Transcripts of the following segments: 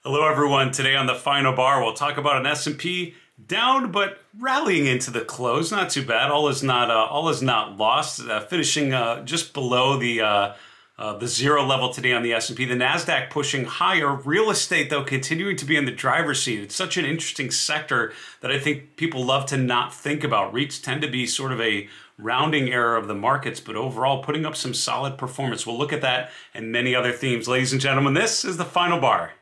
Hello everyone. Today on the final bar, we'll talk about an S&P down but rallying into the close. Not too bad. All is not lost. Finishing just below the zero level today on the S&P. The Nasdaq pushing higher. Real estate though continuing to be in the driver's seat. It's such an interesting sector that I think people love to not think about. REITs tend to be sort of a rounding error of the markets, but overall putting up some solid performance. We'll look at that and many other themes. Ladies and gentlemen, this is the final bar.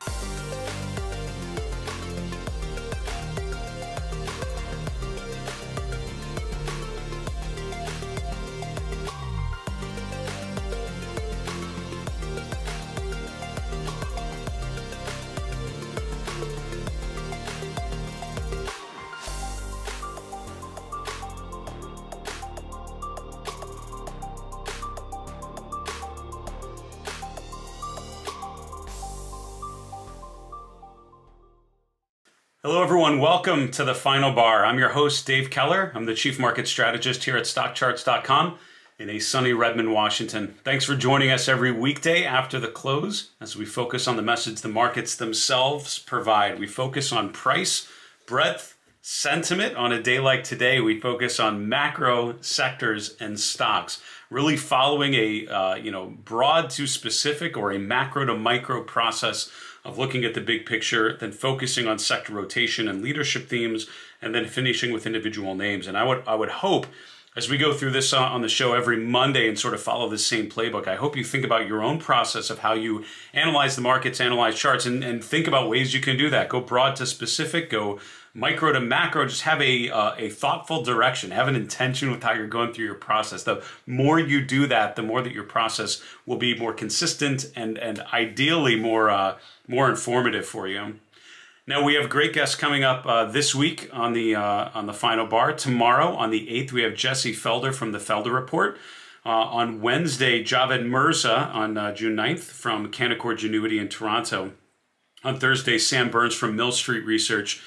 Hello everyone, welcome to the final bar. I'm your host, Dave Keller. I'm the Chief Market Strategist here at StockCharts.com in a sunny Redmond, Washington. Thanks for joining us every weekday after the close as we focus on the message the markets themselves provide. We focus on price, breadth, sentiment. On a day like today, we focus on macro sectors and stocks, really following a broad to specific or a macro to micro process of looking at the big picture, then focusing on sector rotation and leadership themes, and then finishing with individual names. And I would hope, as we go through this on the show every Monday and sort of follow this same playbook, I hope you think about your own process of how you analyze the markets, analyze charts, and think about ways you can do that. Go broad to specific, go micro to macro, just have a thoughtful direction, have an intention with how you're going through your process. The more you do that, the more that your process will be more consistent and ideally more informative for you. Now we have great guests coming up this week on the final bar. Tomorrow on the 8th, we have Jesse Felder from the Felder Report. On Wednesday, Javed Mirza on June 9th from Canaccord Genuity in Toronto. On Thursday, Sam Burns from Mill Street Research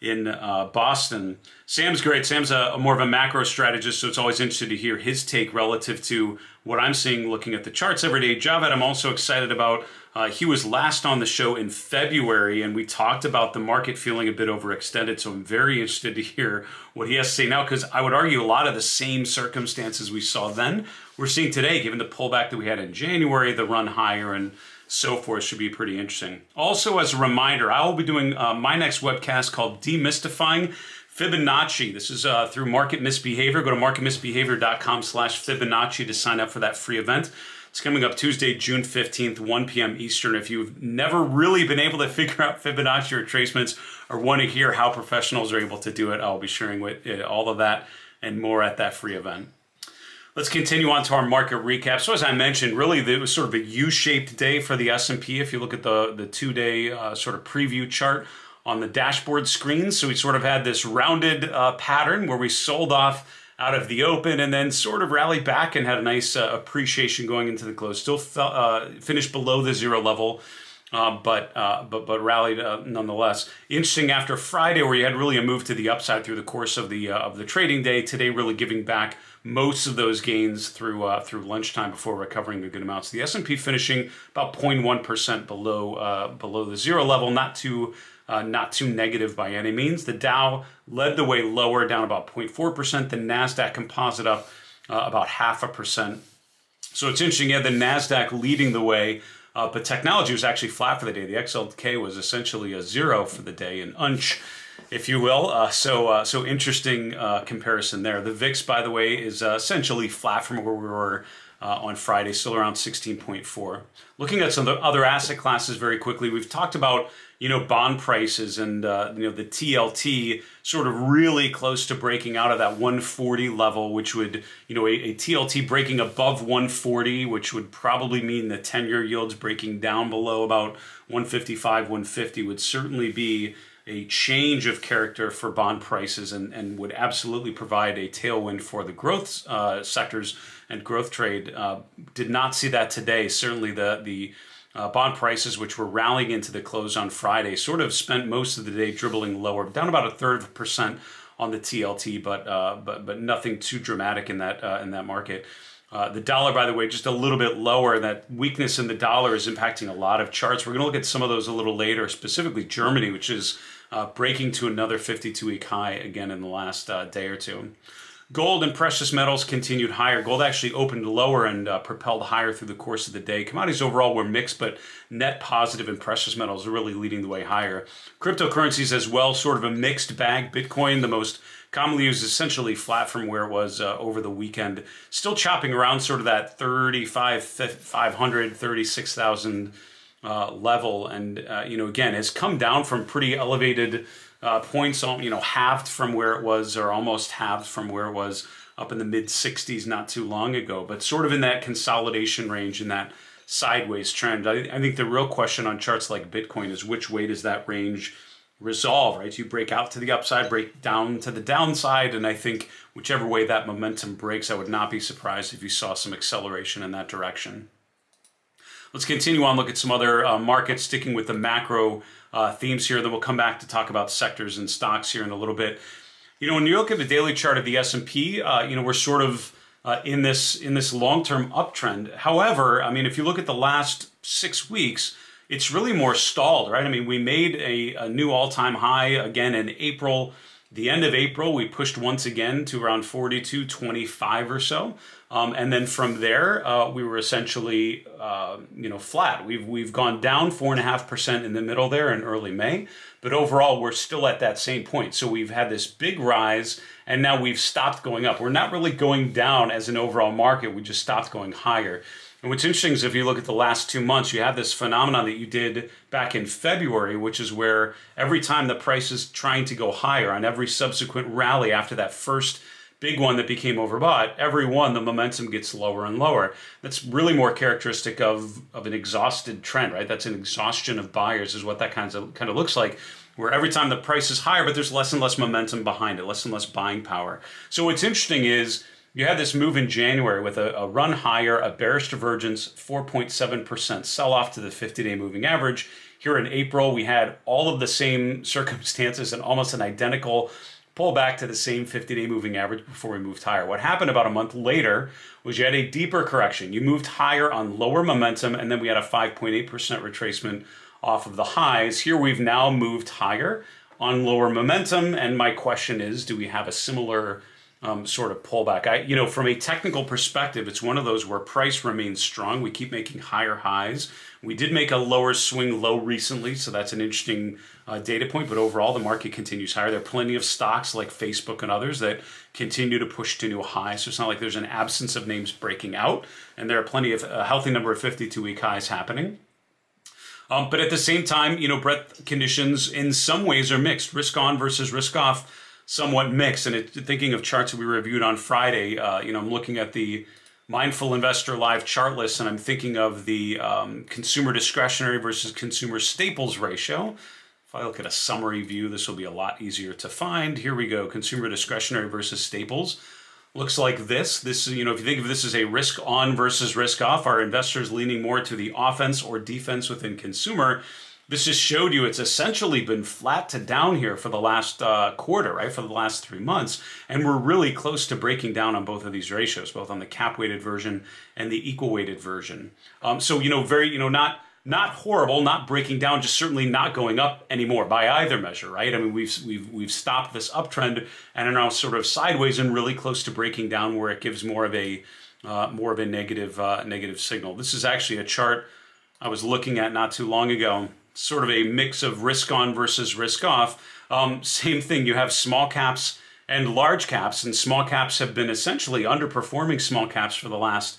in Boston. Sam's great. Sam's more of a macro strategist, so it's always interesting to hear his take relative to what I'm seeing looking at the charts every day. Javed, I'm also excited about. He was last on the show in February, and we talked about the market feeling a bit overextended, so I'm very interested to hear what he has to say now, because I would argue a lot of the same circumstances we saw then we're seeing today, given the pullback that we had in January, the run higher, and so forth. Should be pretty interesting. Also, as a reminder, I will be doing my next webcast called Demystifying Fibonacci. This is through Market Misbehavior. Go to marketmisbehavior.com/Fibonacci to sign up for that free event. It's coming up Tuesday, June 15th, 1 p.m. Eastern. If you've never really been able to figure out Fibonacci retracements or want to hear how professionals are able to do it, I'll be sharing with all of that and more at that free event. Let's continue on to our market recap. So as I mentioned, really it was sort of a U-shaped day for the S&P. If you look at the two-day sort of preview chart on the dashboard screen. So we sort of had this rounded pattern where we sold off out of the open and then sort of rallied back and had a nice appreciation going into the close. Still finished below the zero level, but rallied nonetheless. Interesting after Friday, where you had really a move to the upside through the course of the trading day. Today, really giving back most of those gains through lunchtime before recovering a good amounts. The S&P finishing about 0.1% below the zero level, not too negative by any means. The Dow led the way lower, down about 0.4%. The Nasdaq Composite up about 0.5%. So it's interesting, yeah, the Nasdaq leading the way, but technology was actually flat for the day. The XLK was essentially a zero for the day, an unch, if you will. So interesting comparison there. The VIX, by the way, is essentially flat from where we were on Friday, still around 16.4. Looking at some of the other asset classes very quickly, we've talked about bond prices and the TLT sort of really close to breaking out of that 140 level, which would a TLT breaking above 140, which would probably mean the 10-year yields breaking down below about 155, 150 would certainly be a change of character for bond prices and would absolutely provide a tailwind for the growth sectors and growth trade. Did not see that today. Certainly the bond prices, which were rallying into the close on Friday, sort of spent most of the day dribbling lower, down about 1/3% on the TLT, but nothing too dramatic in that market. The dollar, by the way, just a little bit lower. That weakness in the dollar is impacting a lot of charts. We're going to look at some of those a little later, specifically Germany, which is breaking to another 52-week high again in the last day or two. Gold and precious metals continued higher. Gold actually opened lower and propelled higher through the course of the day. Commodities overall were mixed, but net positive, and precious metals are really leading the way higher. Cryptocurrencies as well, sort of a mixed bag. Bitcoin, the most commonly used, essentially flat from where it was over the weekend. Still chopping around sort of that 35,500, 36,000 level. And, again, has come down from pretty elevated points, halved from where it was, or almost halved from where it was up in the mid 60s not too long ago, but sort of in that consolidation range, in that sideways trend. I think the real question on charts like Bitcoin is which way does that range resolve, right? You break out to the upside, break down to the downside, and I think whichever way that momentum breaks, I would not be surprised if you saw some acceleration in that direction. Let's continue on, look at some other markets, sticking with the macro themes here. Then we'll come back to talk about sectors and stocks here in a little bit. When you look at the daily chart of the S&P, we're sort of in this long-term uptrend. However, if you look at the last 6 weeks, it's really more stalled, right? We made a new all-time high again in April. The end of April, we pushed once again to around 42.25 or so. And then from there, we were essentially, flat. We've gone down 4.5% in the middle there in early May, but overall, we're still at that same point. So we've had this big rise, and now we've stopped going up. We're not really going down as an overall market. We just stopped going higher. And what's interesting is if you look at the last 2 months, you have this phenomenon that you did back in February, which is where every time the price is trying to go higher on every subsequent rally after that first big one that became overbought, every one, the momentum gets lower and lower. That's really more characteristic of an exhausted trend, right? That's an exhaustion of buyers is what that kind of looks like, where every time the price is higher, but there's less and less momentum behind it, less and less buying power. So what's interesting is you had this move in January with a run higher, a bearish divergence, 4.7% sell-off to the 50-day moving average. Here in April, we had all of the same circumstances and almost an identical pull back to the same 50-day moving average before we moved higher. What happened about a month later was you had a deeper correction. You moved higher on lower momentum, and then we had a 5.8% retracement off of the highs. Here we've now moved higher on lower momentum, and my question is, do we have a similar sort of pullback? From a technical perspective, it's one of those where price remains strong. We keep making higher highs. We did make a lower swing low recently, so that's an interesting data point, but overall the market continues higher. There are plenty of stocks like Facebook and others that continue to push to new highs, so it's not like there's an absence of names breaking out, and there are plenty of a healthy number of 52-week highs happening. But at the same time, breadth conditions in some ways are mixed. Risk on versus risk off, somewhat mixed. And thinking of charts that we reviewed on Friday, I'm looking at the Mindful Investor Live chart list, and I'm thinking of the consumer discretionary versus consumer staples ratio. If I look at a summary view, this will be a lot easier to find. Here we go, consumer discretionary versus staples. Looks like this. This, if you think of this as a risk on versus risk off, are investors leaning more to the offense or defense within consumer? This just showed you it's essentially been flat to down here for the last quarter, right? For the last 3 months. And we're really close to breaking down on both of these ratios, both on the cap-weighted version and the equal-weighted version. So, not horrible, not breaking down, just certainly not going up anymore by either measure, right? We've stopped this uptrend and are now sort of sideways and really close to breaking down where it gives more of a negative signal. This is actually a chart I was looking at not too long ago. Sort of a mix of risk on versus risk off. Same thing, you have small caps and large caps, and small caps have been essentially underperforming small caps for the last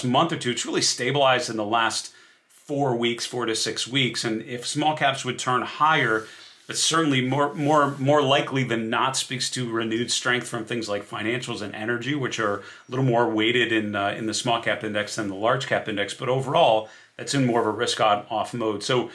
month or two. It's really stabilized in the last 4 to 6 weeks, and if small caps would turn higher, it's certainly more likely than not speaks to renewed strength from things like financials and energy, which are a little more weighted in the small cap index than the large cap index. But overall, that's in more of a risk on off mode. So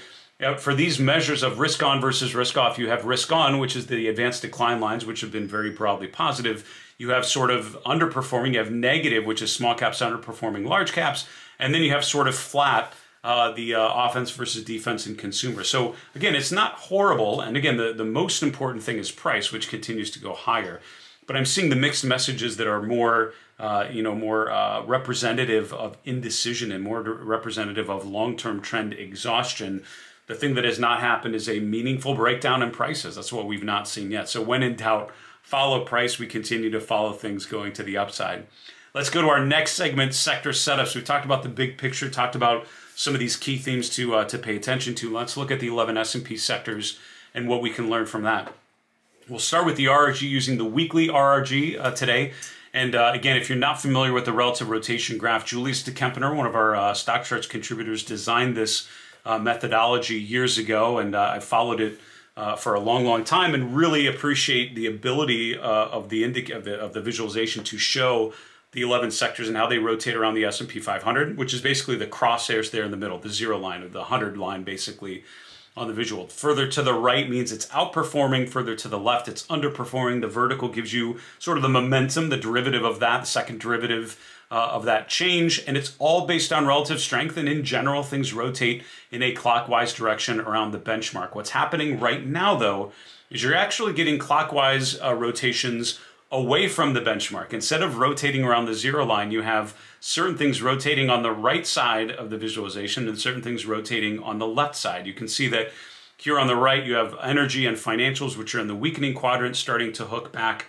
for these measures of risk on versus risk off, you have risk on, which is the advanced decline lines, which have been very broadly positive. You have sort of underperforming, you have negative, which is small caps underperforming large caps, and then you have sort of flat, the offense versus defense in consumer. So again, it's not horrible. And again, the most important thing is price, which continues to go higher. But I'm seeing the mixed messages that are more more representative of indecision and more representative of long-term trend exhaustion. The thing that has not happened is a meaningful breakdown in prices. That's what we've not seen yet. So when in doubt, follow price. We continue to follow things going to the upside. Let's go to our next segment, sector setups. We talked about the big picture, talked about some of these key themes to pay attention to. Let's look at the 11 S&P sectors and what we can learn from that. We'll start with the RRG using the weekly RRG today. And again, if you're not familiar with the relative rotation graph, Julius DeKempener, one of our StockCharts contributors, designed this methodology years ago, and I followed it for a long time, and really appreciate the ability of the visualization to show the 11 sectors and how they rotate around the S&P 500, which is basically the crosshairs there in the middle, the 0 line, or the 100 line basically on the visual. Further to the right means it's outperforming, further to the left it's underperforming. The vertical gives you sort of the momentum, the derivative of that, the second derivative of that change, and it's all based on relative strength, and in general things rotate in a clockwise direction around the benchmark. What's happening right now though is you're actually getting clockwise rotations away from the benchmark. Instead of rotating around the 0 line, you have certain things rotating on the right side of the visualization and certain things rotating on the left side. You can see that here on the right you have energy and financials, which are in the weakening quadrant, starting to hook back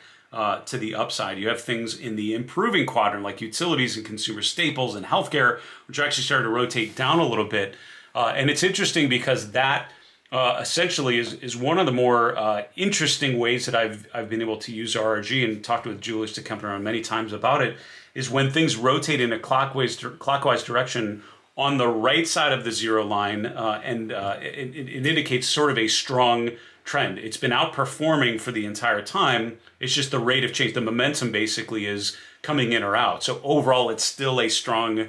to the upside. You have things in the improving quadrant like utilities and consumer staples and healthcare, which are actually starting to rotate down a little bit. And it's interesting because that essentially is one of the more interesting ways that I've been able to use RRG, and talked with Julius DeKempener many times about it, is when things rotate in a clockwise direction on the right side of the 0 line, and it indicates sort of a strong trend. It's been outperforming for the entire time. It's just the rate of change, the momentum basically is coming in or out. So overall, it's still a strong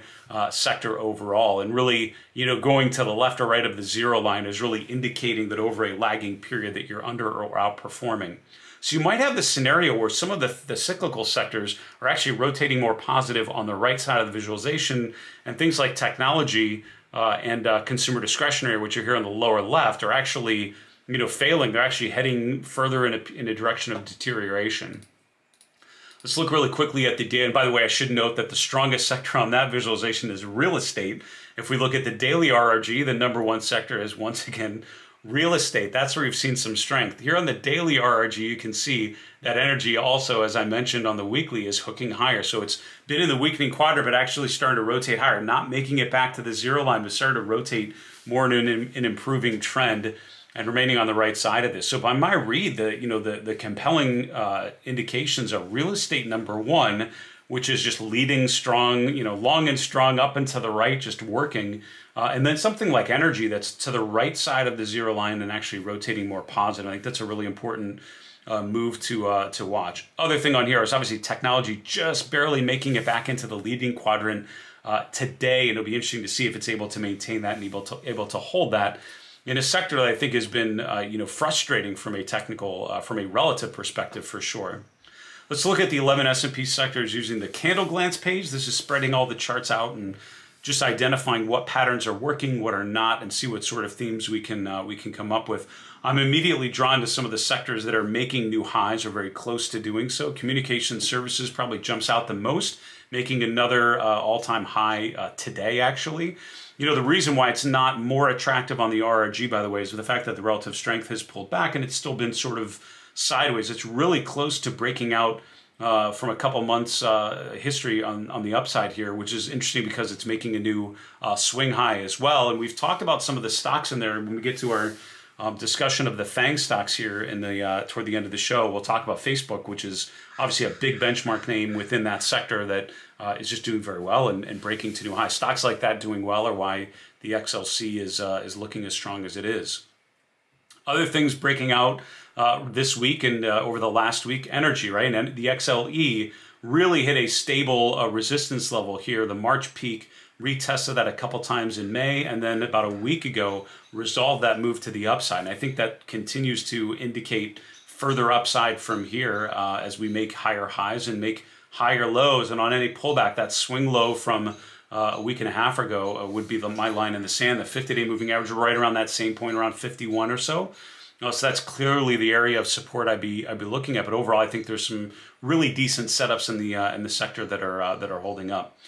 sector overall. And really, going to the left or right of the 0 line is really indicating that over a lagging period that you're under or outperforming. So you might have the scenario where some of the cyclical sectors are actually rotating more positive on the right side of the visualization, and things like technology and consumer discretionary, which are here on the lower left, are actually failing. They're actually heading further in a direction of deterioration. Let's look really quickly at the data. And by the way, I should note that the strongest sector on that visualization is real estate. If we look at the daily RRG, the #1 sector is once again real estate. That's where we've seen some strength. Here on the daily RRG, you can see that energy also, as I mentioned on the weekly, is hooking higher. So it's been in the weakening quadrant, but actually starting to rotate higher, not making it back to the 0 line, but starting to rotate more in an improving trend, and remaining on the right side of this. So by my read, the compelling indications are real estate #1, which is just leading strong, long and strong up and to the right, just working. And then something like energy that's to the right side of the 0 line and actually rotating more positive. I think that's a really important move to watch. Other thing on here is obviously technology just barely making it back into the leading quadrant today. And it'll be interesting to see if it's able to maintain that and able to hold that in a sector that I think has been frustrating from a technical, from a relative perspective for sure. Let's look at the 11 S&P sectors using the candle glance page. This is spreading all the charts out and just identifying what patterns are working, what are not, and see what sort of themes we can come up with. I'm immediately drawn to some of the sectors that are making new highs or very close to doing so. Communication services probably jumps out the most, making another all-time high today, actually. The reason why it's not more attractive on the RRG, by the way, is the fact that the relative strength has pulled back and it's still been sort of sideways. It's really close to breaking out from a couple months history on the upside here, which is interesting because it's making a new swing high as well. And we've talked about some of the stocks in there. When we get to our discussion of the FAANG stocks here in the toward the end of the show, we'll talk about Facebook, which is obviously a big benchmark name within that sector that is just doing very well and breaking to new highs. Stocks like that doing well are why the XLC is looking as strong as it is. Other things breaking out this week and over the last week, energy, right? And the XLE really hit a stable resistance level here. The March peak retested that a couple times in May, and then about a week ago resolved that move to the upside. And I think that continues to indicate further upside from here as we make higher highs and make higher lows. And on any pullback, that swing low from a week and a half ago would be my line in the sand. The 50-day moving average right around that same point, around 51 or so. So that's clearly the area of support I'd be looking at. But overall, I think there's some really decent setups in the sector that are holding up.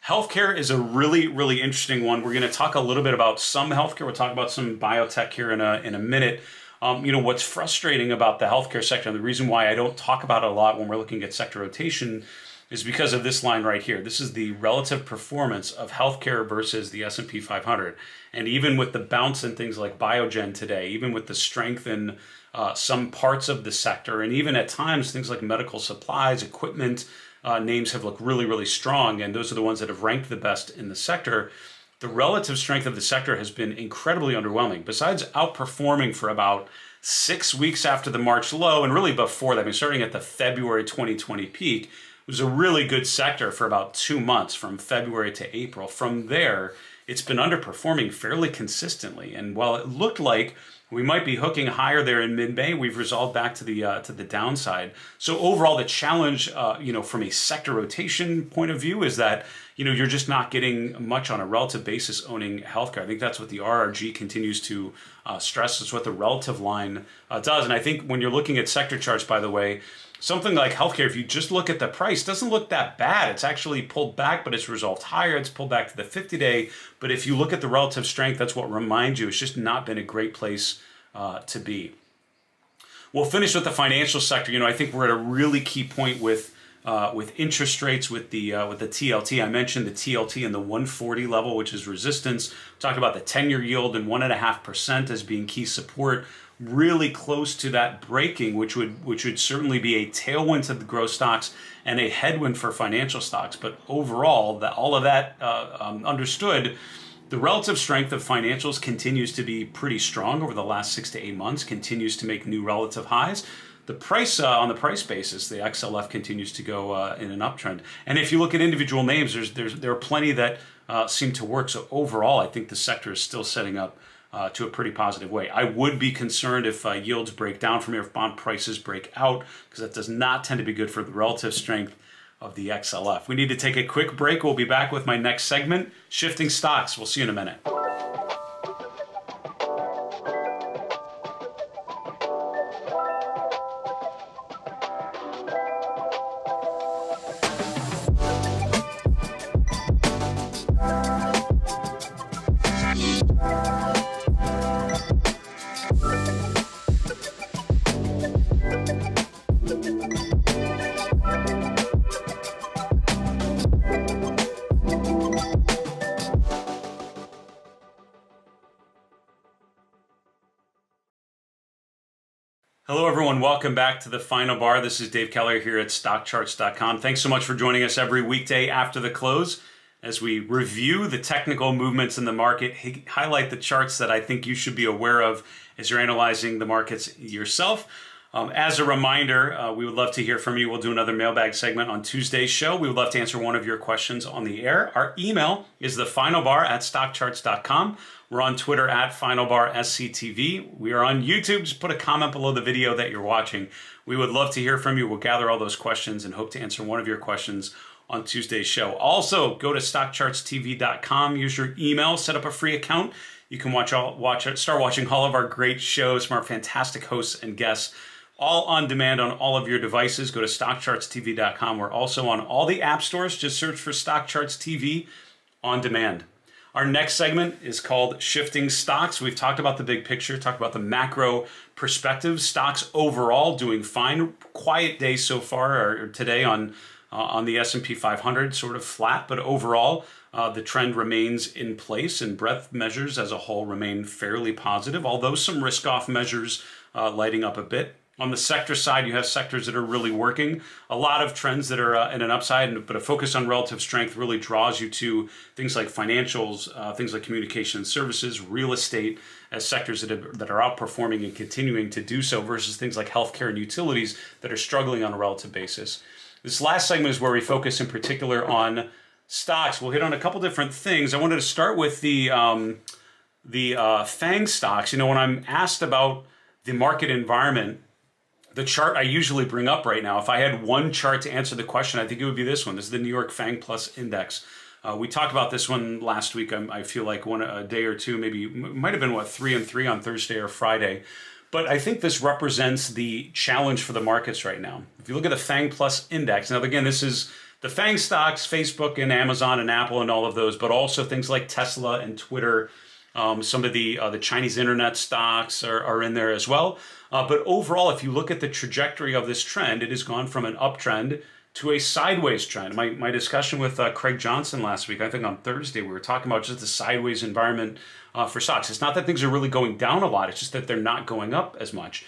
Healthcare is a really, really interesting one. We're going to talk a little bit about some healthcare. We'll talk about some biotech here in a minute. What's frustrating about the healthcare sector, and the reason why I don't talk about it a lot when we're looking at sector rotation, is because of this line right here. This is the relative performance of healthcare versus the S&P 500. And even with the bounce in things like Biogen today, even with the strength in some parts of the sector, and even at times things like medical supplies, equipment, names have looked really, really strong, and those are the ones that have ranked the best in the sector. The relative strength of the sector has been incredibly underwhelming. Besides outperforming for about 6 weeks after the March low, and really before that, I mean, starting at the February 2020 peak, it was a really good sector for about 2 months, from February to April. From there, it's been underperforming fairly consistently. And while it looked like we might be hooking higher there in mid-May, we've resolved back to the downside. So overall, the challenge, from a sector rotation point of view, is that you're just not getting much on a relative basis owning healthcare. I think that's what the RRG continues to stress. It's what the relative line does. And I think when you're looking at sector charts, by the way, something like healthcare, if you just look at the price, doesn't look that bad. It's actually pulled back, but it's resolved higher. It's pulled back to the 50-day. But if you look at the relative strength, that's what reminds you it's just not been a great place to be. We'll finish with the financial sector. I think we're at a really key point with interest rates, with the TLT. I mentioned the TLT and the 140 level, which is resistance. We talked about the 10-year yield and 1.5% as being key support. Really close to that breaking, which would certainly be a tailwind to the growth stocks and a headwind for financial stocks. But overall, all of that understood, the relative strength of financials continues to be pretty strong over the last 6 to 8 months, continues to make new relative highs. The price, on the price basis, the XLF continues to go in an uptrend. And if you look at individual names, there are plenty that seem to work. So overall, I think the sector is still setting up to a pretty positive way. I would be concerned if yields break down from here, if bond prices break out, because that does not tend to be good for the relative strength of the XLF. We need to take a quick break. We'll be back with my next segment, Shifting Stocks. We'll see you in a minute. Hello everyone, welcome back to the Final Bar. This is Dave Keller here at StockCharts.com. Thanks so much for joining us every weekday after the close as we review the technical movements in the market, highlight the charts that I think you should be aware of as you're analyzing the markets yourself. As a reminder, we would love to hear from you. We'll do another mailbag segment on Tuesday's show. We would love to answer one of your questions on the air. Our email is thefinalbar@stockcharts.com. We're on Twitter @FinalBarSCTV. We are on YouTube. Just put a comment below the video that you're watching. We would love to hear from you. We'll gather all those questions and hope to answer one of your questions on Tuesday's show. Also, go to StockChartsTV.com. Use your email. Set up a free account. You can start watching all of our great shows from our fantastic hosts and guests, all on demand on all of your devices. Go to StockChartsTV.com. We're also on all the app stores. Just search for StockCharts TV on demand. Our next segment is called Shifting Stocks. We've talked about the big picture, talked about the macro perspective. Stocks overall doing fine. Quiet day so far, or today on the S&P 500, sort of flat, but overall the trend remains in place, and breadth measures as a whole remain fairly positive, although some risk-off measures lighting up a bit. On the sector side, you have sectors that are really working. A lot of trends that are in an upside, but a focus on relative strength really draws you to things like financials, things like communication services, real estate, as sectors that are outperforming and continuing to do so, versus things like healthcare and utilities that are struggling on a relative basis. This last segment is where we focus in particular on stocks. We'll hit on a couple different things. I wanted to start with the FAANG stocks. You know, when I'm asked about the market environment, the chart I usually bring up right now, if I had one chart to answer the question, I think it would be this one. This is the New York FAANG Plus Index. We talked about this one last week. I feel like a day or two, maybe, might have been, 3 and 3 on Thursday or Friday. But I think this represents the challenge for the markets right now. If you look at the FANG Plus index, now again, this is the FANG stocks, Facebook and Amazon and Apple and all of those, but also things like Tesla and Twitter. Some of the Chinese internet stocks are in there as well. But overall, if you look at the trajectory of this trend, it has gone from an uptrend to a sideways trend. My discussion with Craig Johnson last week, I think on Thursday, we were talking about just the sideways environment for stocks. It's not that things are really going down a lot, it's just that they're not going up as much.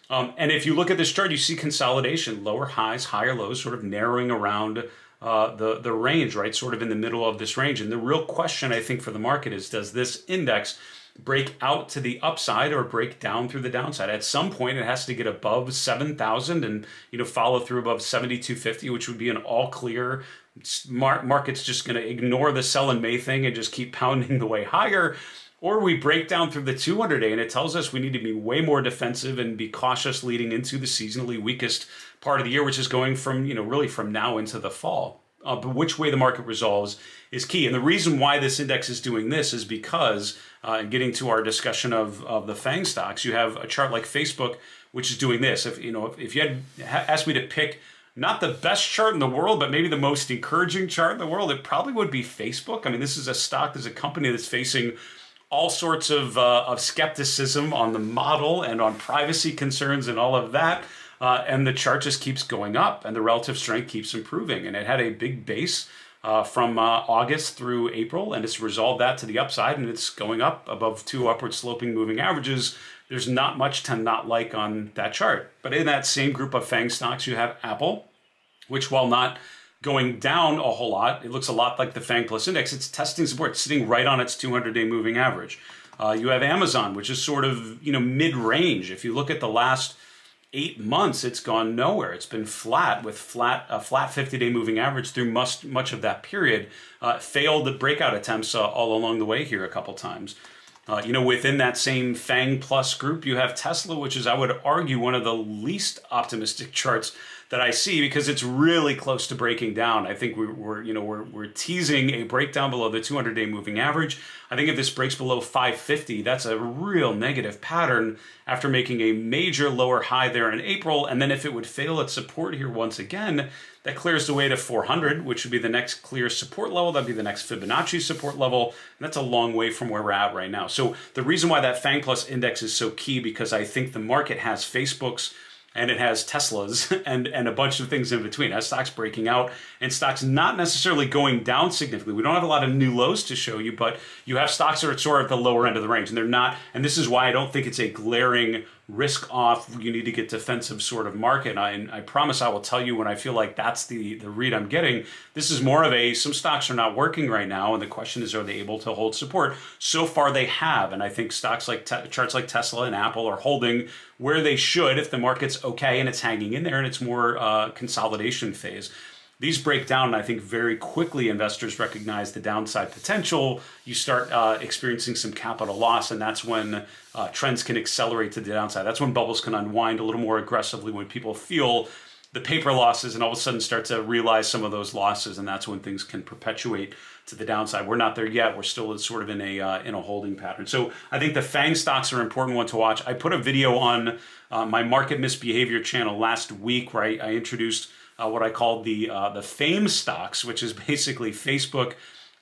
And if you look at this chart, you see consolidation, lower highs, higher lows, sort of narrowing around the range, right? Sort of in the middle of this range. And the real question, I think, for the market is, does this index break out to the upside or break down through the downside? At some point, it has to get above 7,000 and, follow through above 7,250, which would be an all clear. Market's just going to ignore the sell in May thing and just keep pounding the way higher. Or we break down through the 200-day and it tells us we need to be way more defensive and be cautious leading into the seasonally weakest part of the year, which is going from, really from now into the fall. But which way the market resolves is key. And the reason why this index is doing this is because, getting to our discussion of the FANG stocks, you have a chart like Facebook, which is doing this. If you had asked me to pick not the best chart in the world, but maybe the most encouraging chart in the world, it probably would be Facebook. I mean, this is a stock, there's a company that's facing all sorts of skepticism on the model and on privacy concerns and all of that. And the chart just keeps going up and the relative strength keeps improving. And it had a big base from August through April, and it's resolved that to the upside, and it's going up above 2 upward sloping moving averages. There's not much to not like on that chart. But in that same group of FANG stocks, you have Apple, which, while not going down a whole lot, it looks a lot like the FANG Plus index. It's testing support, it's sitting right on its 200-day moving average. You have Amazon, which is sort of mid-range. If you look at the last 8 months, it's gone nowhere. It's been flat with a flat 50-day moving average through much of that period. Failed breakout attempts all along the way here a couple times. Within that same FANG Plus group, you have Tesla, which is, I would argue, one of the least optimistic charts that I see because it's really close to breaking down. I think we're teasing a breakdown below the 200-day moving average. I think if this breaks below 550, that's a real negative pattern after making a major lower high there in April. And then if it would fail its support here once again, that clears the way to 400, which would be the next clear support level. That'd be the next Fibonacci support level. And that's a long way from where we're at right now. So the reason why that FANG Plus index is so key, because I think the market has Facebook's and it has Tesla's and a bunch of things in between. It has stocks breaking out and stocks not necessarily going down significantly. We don't have a lot of new lows to show you, but you have stocks that are sort of at the lower end of the range, and they're not. And this is why I don't think it's a glaring risk off, you need to get defensive sort of market. And I promise I will tell you when I feel like that's the read I'm getting. This is more of some stocks are not working right now, and the question is, are they able to hold support? So far they have, and I think stocks like charts like Tesla and Apple are holding where they should if the market's okay and it's hanging in there and it's more consolidation phase. These break down, and I think very quickly investors recognize the downside potential. You start experiencing some capital loss, and that's when trends can accelerate to the downside. That's when bubbles can unwind a little more aggressively, when people feel the paper losses and all of a sudden start to realize some of those losses, and that's when things can perpetuate to the downside. We're not there yet. We're still sort of in a holding pattern. So I think the FANG stocks are an important one to watch. I put a video on my market misbehavior channel last week where I introduced what I called the FAME stocks, which is basically Facebook,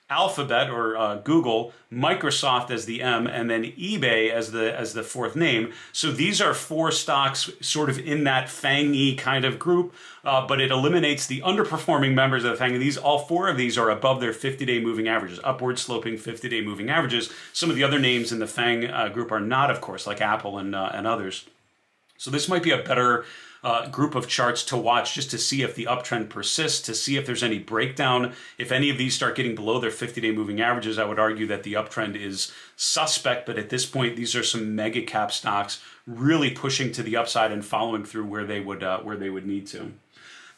Alphabet or Google, Microsoft as the M, and then eBay as the fourth name. So these are 4 stocks sort of in that FANG-y kind of group, but it eliminates the underperforming members of the FANG. All 4 of these are above their 50-day moving averages, upward sloping 50-day moving averages. Some of the other names in the FANG group are not, of course, like Apple and others. So this might be a better group of charts to watch just to see if the uptrend persists, to see if there's any breakdown. If any of these start getting below their 50-day moving averages, I would argue that the uptrend is suspect. But at this point, these are some mega cap stocks really pushing to the upside and following through where they would need to.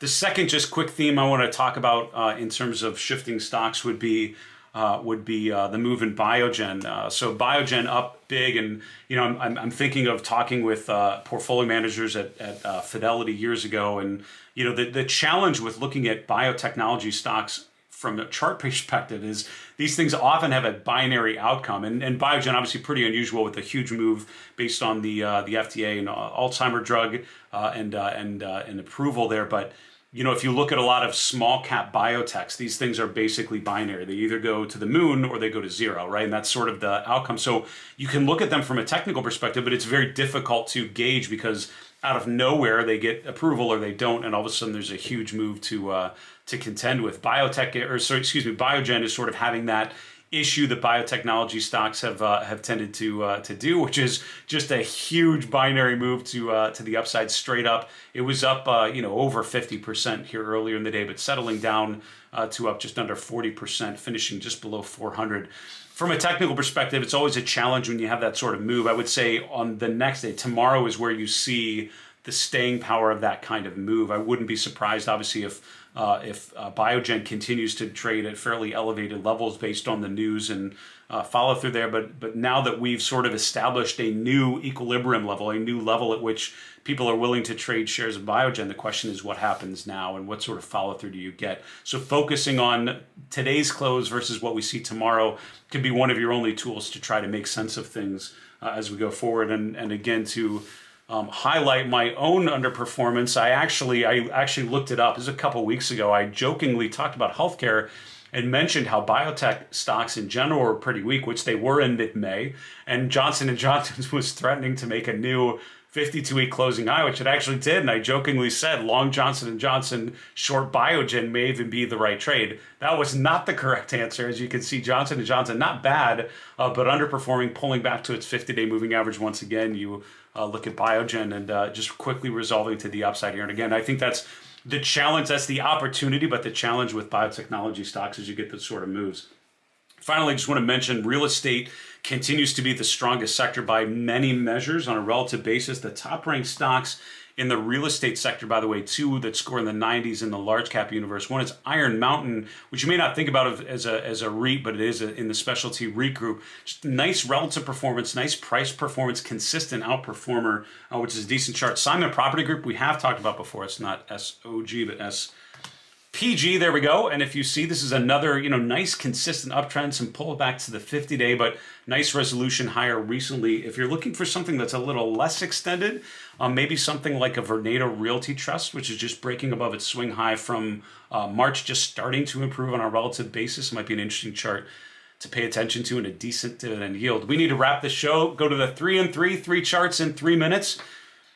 The second just quick theme I want to talk about in terms of shifting stocks would be the move in Biogen. So Biogen up big, and I'm thinking of talking with portfolio managers at Fidelity years ago, and the challenge with looking at biotechnology stocks from a chart perspective is these things often have a binary outcome, and Biogen obviously pretty unusual with a huge move based on the FDA and Alzheimer drug and approval there. But you know, if you look at a lot of small cap biotechs, these things are basically binary. They either go to the moon or they go to zero, right? And that's sort of the outcome. So you can look at them from a technical perspective, but it's very difficult to gauge because out of nowhere they get approval or they don't, and all of a sudden there's a huge move to contend with. Biogen is sort of having that issue that biotechnology stocks have tended to do, which is just a huge binary move to the upside straight up. It was up you know, over 50% here earlier in the day, but settling down to up just under 40%, finishing just below 400. From a technical perspective, it's always a challenge when you have that sort of move. I would say on the next day, tomorrow is where you see the staying power of that kind of move. I wouldn't be surprised, obviously, if Biogen continues to trade at fairly elevated levels based on the news and follow through there. But now that we've sort of established a new equilibrium level, a new level at which people are willing to trade shares of Biogen, the question is what happens now and what sort of follow through do you get? So focusing on today's close versus what we see tomorrow could be one of your only tools to try to make sense of things as we go forward. And again, to highlight my own underperformance, I actually looked it up. This was a couple weeks ago. I jokingly talked about healthcare and mentioned how biotech stocks in general were pretty weak, which they were in mid-May. And Johnson & Johnson was threatening to make a new 52-week closing high, which it actually did. And I jokingly said, long Johnson & Johnson, short Biogen may even be the right trade. That was not the correct answer. As you can see, Johnson & Johnson, not bad, but underperforming, pulling back to its 50-day moving average once again. You look at Biogen and just quickly resolving to the upside here. And again, I think that's the challenge, that's the opportunity, but the challenge with biotechnology stocks is you get those sort of moves. Finally, I just want to mention real estate continues to be the strongest sector by many measures on a relative basis. The top-ranked stocks in the real estate sector, by the way, two that score in the 90s in the large cap universe. One is Iron Mountain, which you may not think about as a REIT, but it is in the specialty REIT group. Just nice relative performance, nice price performance, consistent outperformer, which is a decent chart. Simon Property Group, we have talked about before. It's not SOG, but SPG, there we go. And if you see, this is another, you know, nice consistent uptrend, some pullback to the 50-day, but nice resolution higher recently. If you're looking for something that's a little less extended, maybe something like a Vornado Realty Trust, which is just breaking above its swing high from March, just starting to improve on a relative basis, might be an interesting chart to pay attention to and a decent dividend yield. We need to wrap the show. Go to the 3 and 3, 3 charts in 3 minutes.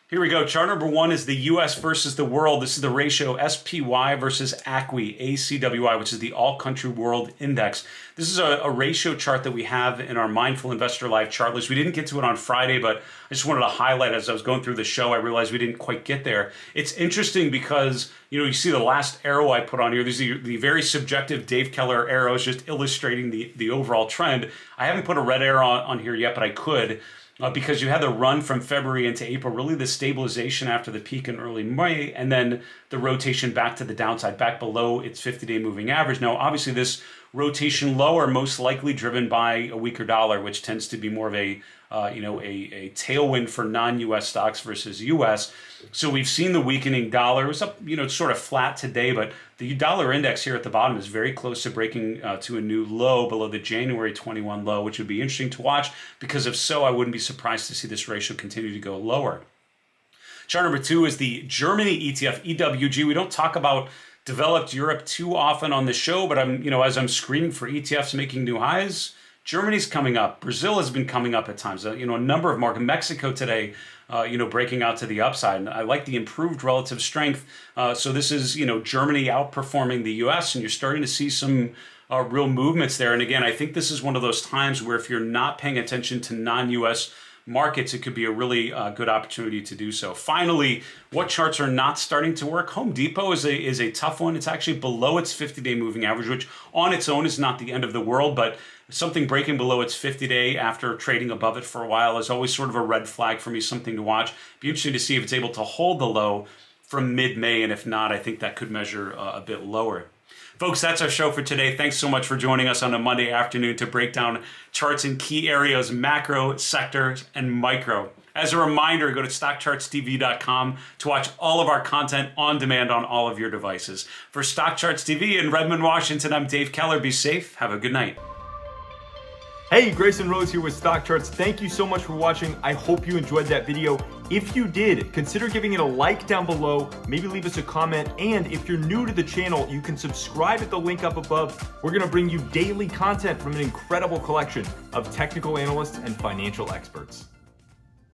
Here we go. Chart number one is the U.S. versus the world. This is the ratio SPY versus ACWI, ACWI, which is the All Country World Index. This is a ratio chart that we have in our Mindful Investor Live chart list. We didn't get to it on Friday, but I just wanted to highlight as I was going through the show, I realized we didn't quite get there. It's interesting because, you know, you see the last arrow I put on here. These are the very subjective Dave Keller arrows just illustrating the overall trend. I haven't put a red arrow on here yet, but I could. Because you had the run from February into April, really the stabilization after the peak in early May, and then the rotation back to the downside, back below its 50-day moving average. Now, obviously, this rotation lower most likely driven by a weaker dollar, which tends to be more of a tailwind for non-U.S. stocks versus U.S. So we've seen the weakening dollar. It was up, you know, sort of flat today, but the dollar index here at the bottom is very close to breaking to a new low below the January 21 low, which would be interesting to watch because if so, I wouldn't be surprised to see this ratio continue to go lower. Chart number two is the Germany ETF, EWG. We don't talk about developed Europe too often on the show, but as I'm screening for ETFs making new highs, Germany's coming up. Brazil has been coming up at times. A number of markets. Mexico today, breaking out to the upside. And I like the improved relative strength. So this is, Germany outperforming the U.S. and you're starting to see some real movements there. And again, I think this is one of those times where if you're not paying attention to non-U.S. markets, it could be a really good opportunity to do so. Finally, what charts are not starting to work? Home Depot is a tough one. It's actually below its 50-day moving average, which on its own is not the end of the world, but something breaking below its 50-day after trading above it for a while is always sort of a red flag for me, something to watch. Be interesting to see if it's able to hold the low from mid-May, and if not, I think that could measure a bit lower. Folks, that's our show for today. Thanks so much for joining us on a Monday afternoon to break down charts in key areas, macro, sectors, and micro. As a reminder, go to StockChartsTV.com to watch all of our content on demand on all of your devices. For StockCharts TV in Redmond, Washington, I'm Dave Keller. Be safe. Have a good night. Hey, Grayson Rose here with StockCharts. Thank you so much for watching. I hope you enjoyed that video. If you did, consider giving it a like down below, maybe leave us a comment, and if you're new to the channel, you can subscribe at the link up above. We're gonna bring you daily content from an incredible collection of technical analysts and financial experts.